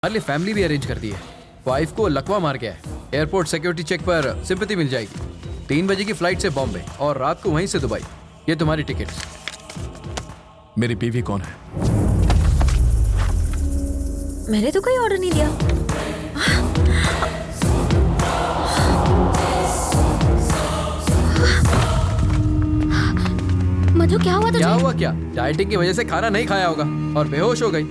हमारे लिए फैमिली भी अरेंज कर दी है। वाइफ को लकवा मार गया है। एयरपोर्ट सिक्योरिटी चेक पर सिंपैथी मिल जाएगी। 3 बजे की फ्लाइट से बॉम्बे और रात को वहीं से दुबई। ये तुम्हारी टिकट्स। मेरी बीवी कौन है? मैंने तो कोई ऑर्डर नहीं दिया। मधु क्या हुआ तुझे? क्या हुआ क्या? डाइटिंग की वजह से खाना नहीं खाया होगा और बेहोश हो गई।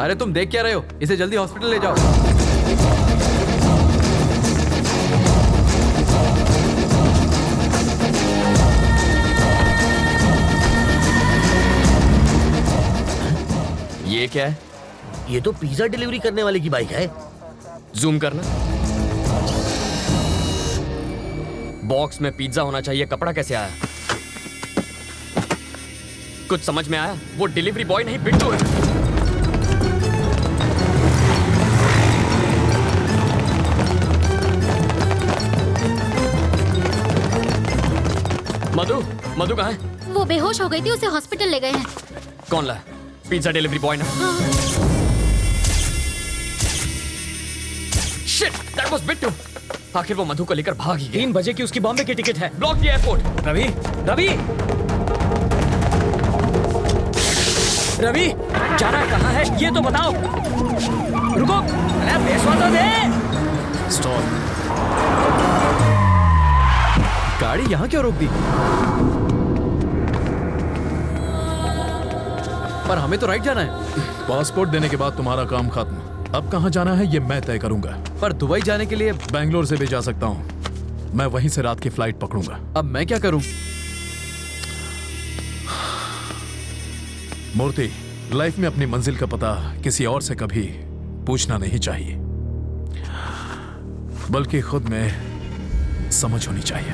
अरे तुम देख क्या रहे हो? इसे जल्दी हॉस्पिटल ले जाओ। ये क्या है? ये तो पिज्जा डिलीवरी करने वाले की बाइक है। जूम करना। बॉक्स में पिज्जा होना चाहिए, कपड़ा कैसे आया? कुछ समझ में आया? वो डिलीवरी बॉय नहीं, बिट्टू है। मधु कहाँ है? वो बेहोश हो गई थी, उसे हॉस्पिटल ले गए हैं। कौन लाया? पिज्जा डिलीवरी बॉय ना? हाँ। Shit, that was Bittu. आखिर वो मधु को लेकर भाग ही गया। 3 बजे की उसकी बॉम्बे की टिकट है। Block the airport. Ravi, Ravi, Ravi, जाना कहाँ है ये तो बताओ। रुको, अरे पैसा तो दे। स्टॉप। गाड़ी यहाँ क्यों रोक दी? पर हमें तो राइट जाना है। पासपोर्ट देने के बाद तुम्हारा काम खत्म। अब कहाँ जाना है ये मैं तय करूंगा। पर दुबई जाने के लिए बैंगलोर से भी जा सकता हूँ। मैं वहीं से रात की फ्लाइट पकड़ूंगा। अब मैं क्या करूं? मूर्ति, लाइफ में अपनी मंजिल का पता किसी और से कभी पूछना नहीं चाहिए, बल्कि खुद में समझ होनी चाहिए।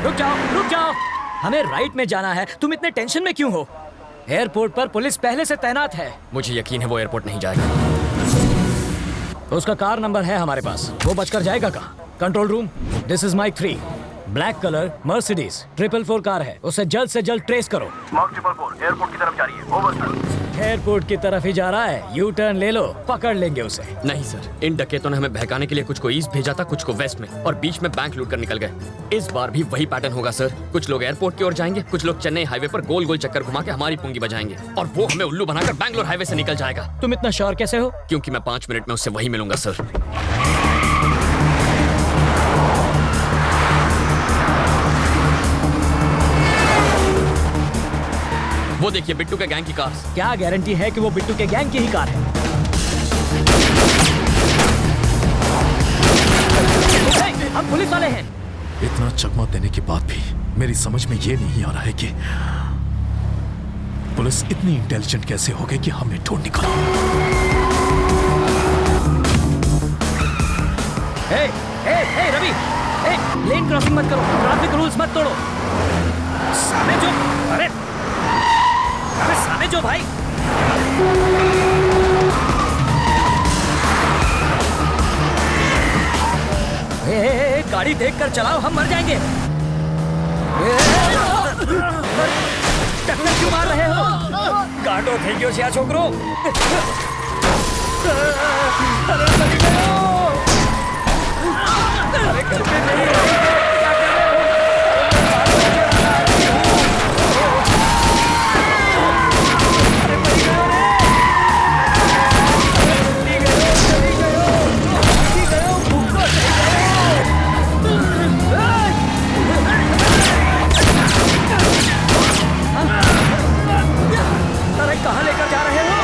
रुक जाओ। हमें राइट में जाना है, तुम इतने टेंशन में क्यों हो? एयरपोर्ट पर पुलिस पहले से तैनात है। मुझे यकीन है वो एयरपोर्ट नहीं जाएगा। उसका कार नंबर है हमारे पास, वो बचकर जाएगा कहाँ? Control room, this is Mike 3। Black colour Mercedes 444 car है, उसे जल्द से जल्द ट्रेस करो। मार्क 444 एयरपोर्ट की तरफ जा रही है। Over sir. एयरपोर्ट की तरफ ही जा रहा है, यू टर्न ले लो, पकड़ लेंगे उसे। नहीं सर, इन डकैतों ने हमें बहकाने के लिए कुछ को ईस्ट भेजा था, कुछ को वेस्ट में, और बीच में बैंक लूट कर निकल गए। इस बार भी वही पैटर्न होगा सर। कुछ लोग एयरपोर्ट की ओर जाएंगे, कुछ लोग चेन्नई हाईवे पर गोल गोल चक्कर घुमा के हमारी पुंगी बजाएंगे, और वो हमें उल्लू बनाकर बैंगलोर हाईवे से निकल जाएगा। तुम इतना श्योर कैसे हो? क्योंकि मैं 5 मिनट में उससे वही मिलूंगा सर। वो देखिए बिट्टू के गैंग की कार। क्या गारंटी है कि वो बिट्टू के गैंग की ही कार है? हम पुलिस वाले हैं। इतना चकमा देने के बाद भी मेरी समझ में ये नहीं आ रहा है कि पुलिस इतनी इंटेलिजेंट कैसे हो गई कि हमें ढूंढ निकाला। रवि, लेन क्रॉसिंग मत करो, ट्रैफिक रूल्स मत तोड़ो। सामने जो भाई। गाड़ी देखकर चलाओ, हम मर जाएंगे। टक्कर क्यों मार रहे हो? गांडो થઈ ગયો છે આ છોકરો। अरे घर पे नहीं है। कहाँ लेकर जा रहे हो?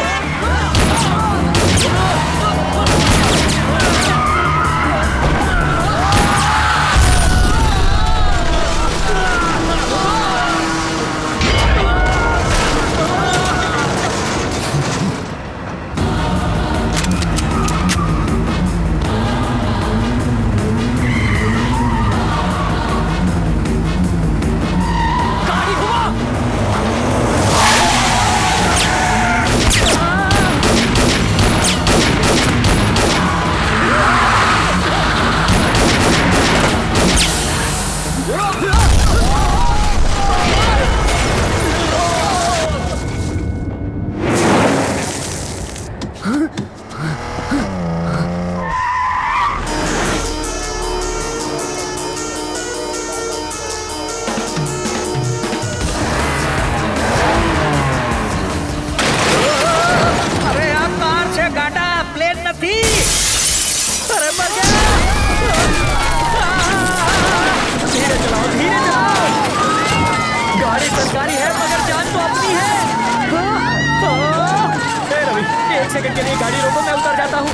एक सेकंड के लिए गाड़ी रोको, मैं उतर जाता हूँ।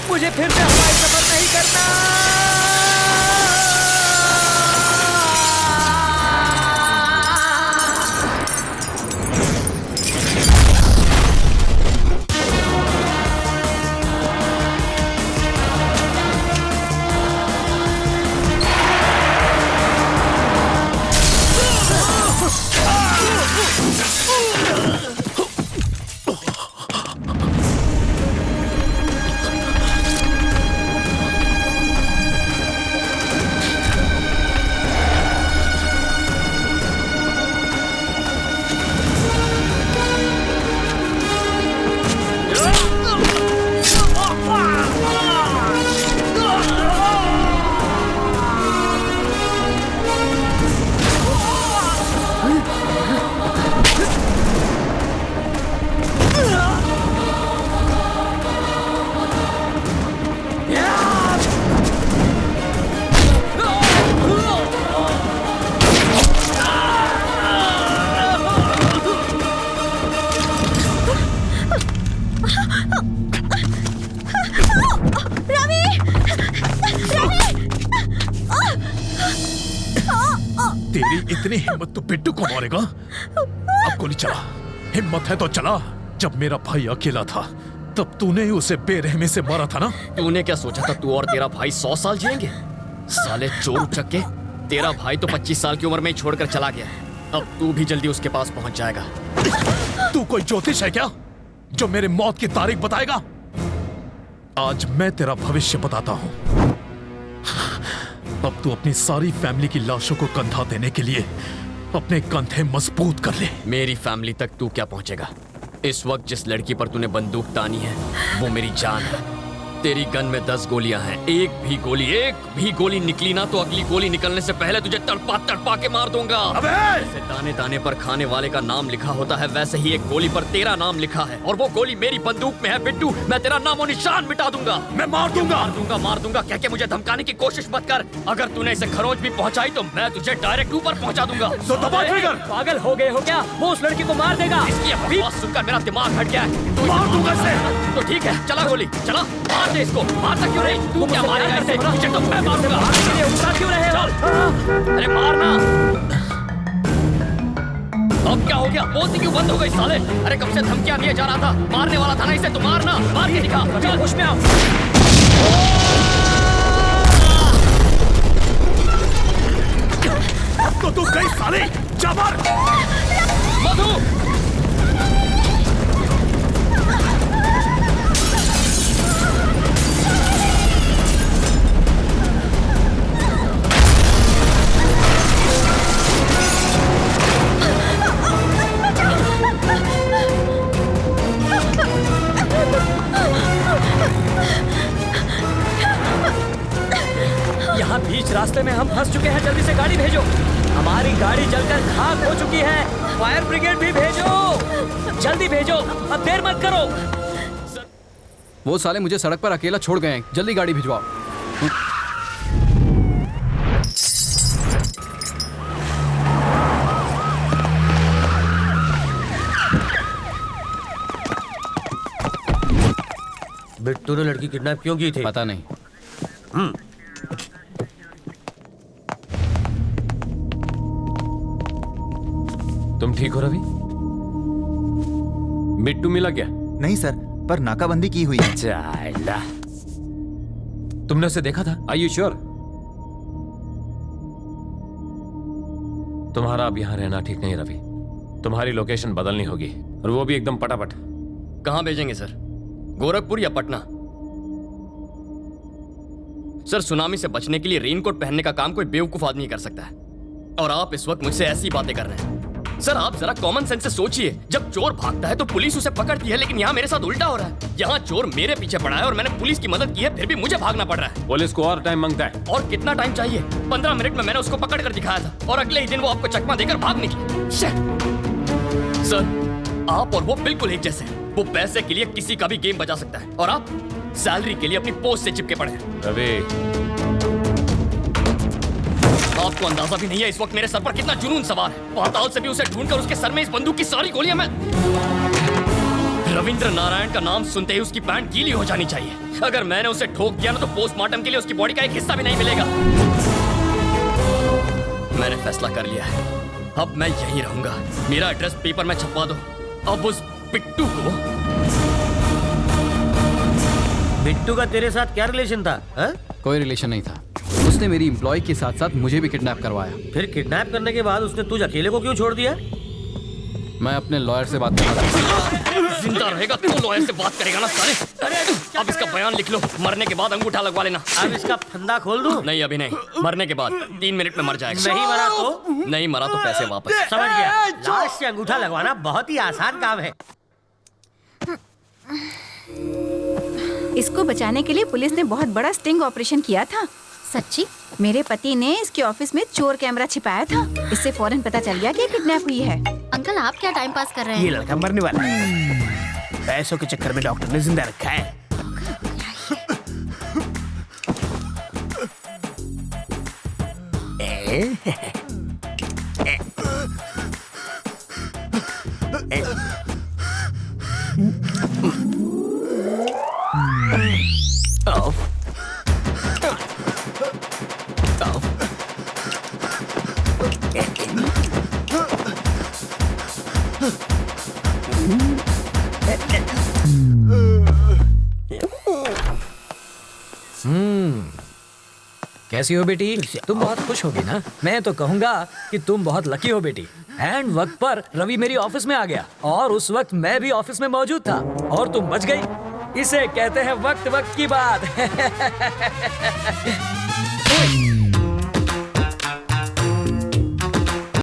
मुझे फिर से हवाई सफर नहीं करना। तेरी इतनी हिम्मत तो बिट्टू को मारेगा? अब गोली चला, हिम्मत है तो चला। जब मेरा भाई अकेला था तब तूने ही उसे बेरहमी से मारा था ना? तूने क्या सोचा था तू और तेरा भाई 100 साल जिएंगे? साले चोर उचक्के, तेरा भाई तो 25 साल की उम्र में ही छोड़कर चला गया। अब तू भी जल्दी उसके पास पहुंच जाएगा। तू कोई ज्योतिष है क्या जो मेरे मौत की तारीख बताएगा? आज मैं तेरा भविष्य बताता हूं। अब तू अपनी सारी फैमिली की लाशों को कंधा देने के लिए अपने कंधे मजबूत कर ले। मेरी फैमिली तक तू क्या पहुंचेगा? इस वक्त जिस लड़की पर तूने बंदूक तानी है वो मेरी जान है। तेरी गन में 10 गोलियां हैं। एक भी गोली निकली ना तो अगली गोली निकलने से पहले तुझे तड़पा तड़पा के मार दूंगा। अबे! जैसे दाने दाने पर खाने वाले का नाम लिखा होता है वैसे ही एक गोली पर तेरा नाम लिखा है, और वो गोली मेरी बंदूक में है। बिट्टू, मैं तेरा नामो निशान मिटा दूंगा। मैं मार दूंगा कह के मुझे धमकाने की कोशिश मत कर। अगर तूने इसे खरोच भी पहुंचाई तो मैं तुझे डायरेक्ट ऊपर पहुंचा दूंगा। तो दबा ट्रिगर। पागल हो गए हो क्या? वो उस लड़की को मार देगा। इसकी आवाज सुनकर मेरा दिमाग हट गया है। तू मार दूंगा इसे। तो ठीक है, चला गोली चला, मार दे इसको। मारता क्यों नहीं? तू क्या मारेगा इसे? तुझे तो मैं मारूंगा। क्यों रहे हो? अरे मारना। अब क्या हो गया? बोलती क्यों बंद हो गई साले? अरे कब से धमकियां दिए जा रहा था, मारने वाला था ना इसे, तो मारना। मार के दिखा। चल होश में आओ। अब तो तू गई साले, जा मार। मधु, यहाँ बीच रास्ते में हम फंस चुके हैं। जल्दी से गाड़ी भेजो। हमारी गाड़ी जलकर खाक हो चुकी है। फायर ब्रिगेड भी भेजो, जल्दी भेजो, अब देर मत करो। वो साले मुझे सड़क पर अकेला छोड़ गए हैं, जल्दी गाड़ी भिजवाओ। बिट्टू ने लड़की किडनैप क्यों की थी? पता नहीं। तुम ठीक हो रवि? बिट्टू मिला क्या? नहीं सर, पर नाकाबंदी की हुई है। चाइला। तुमने उसे देखा था? Are you sure? तुम्हारा अब यहां रहना ठीक नहीं रवि। तुम्हारी लोकेशन बदलनी होगी, और वो भी एकदम पटापट। कहाँ भेजेंगे सर? गोरखपुर या पटना? सर, सुनामी से बचने के लिए रेनकोट पहनने का काम कोई बेवकूफ आदमी ही कर सकता है, और आप इस वक्त मुझसे ऐसी बातें कर रहे हैं। सर, आप जरा कॉमन सेंस से सोचिए। जब चोर भागता है तो पुलिस उसे पकड़ती है, लेकिन यहाँ मेरे साथ उल्टा हो रहा है। यहाँ चोर मेरे पीछे पड़ा है और मैंने पुलिस की मदद की है, फिर भी मुझे भागना पड़ रहा है। पुलिस को और टाइम मांगता है। और कितना टाइम चाहिए? 15 मिनट में मैंने उसको पकड़ कर दिखाया था, और अगले ही दिन वो आपको चकमा देकर भाग निकली। सर, आप और वो बिल्कुल एक जैसे हैं। वो पैसे के लिए किसी का भी गेम बजा सकता है, और आप सैलरी के लिए अपनी पोस्ट से चिपके पड़े हैं। रवि, आपको अंदाजा भी नहीं है इस वक्त मेरे सर पर कितना जुनून सवार है। पाताल से भी उसे ढूंढकर उसके सर में इस बंदूक की सारी गोलियां मैं... रविंद्र नारायण का नाम सुनते ही उसकी पैंट गीली हो जानी चाहिए। अगर मैंने उसे ठोक दिया ना तो पोस्टमार्टम के लिए उसकी बॉडी का एक हिस्सा भी नहीं मिलेगा। मैंने फैसला कर लिया है, अब मैं यहीं रहूंगा। मेरा एड्रेस पेपर में छपवा दो। अब उस बिट्टू को। बिट्टू का तेरे साथ क्या रिलेशन था हा? कोई रिलेशन नहीं था। उसने मेरी एम्प्लॉय के साथ साथ मुझे भी किडनैप करवाया। फिर किडनैप करने के बाद उसने तुझ अकेले को क्यों छोड़ दिया? मैं अपने लॉयर से बात कर रहा था। जिंदा रहेगा तो लॉयर से बात करेगा ना साले। अरे अब इसका बयान लिख लो, मरने के बाद अंगूठा लगवा लेना। अब इसका फंदा खोल दूं? नहीं अभी नहीं, मरने के बाद 3 मिनट में मर जाएगा। नहीं मरा तो? नहीं मरा तो पैसे वापस। समझ गया। लाश से अंगूठा लगवाना बहुत ही आसान काम है। इसको बचाने के लिए पुलिस ने बहुत बड़ा स्टिंग ऑपरेशन किया था। सच्ची? मेरे पति ने इसके ऑफिस में चोर कैमरा छिपाया था। इससे फौरन पता चल गया कि किडनैप हुई है। अंकल आप क्या टाइम पास कर रहे ये हैं? लड़का मरने वाला है। पैसों के चक्कर में डॉक्टर ने जिंदा रखा है। कैसी हो बेटी? तुम बहुत खुश होगी ना? मैं तो कहूंगा कि तुम बहुत लकी हो बेटी। एंड वक्त पर रवि मेरी ऑफिस में आ गया और उस वक्त मैं भी ऑफिस में मौजूद था और तुम बच गई। इसे कहते हैं वक्त वक्त की बात।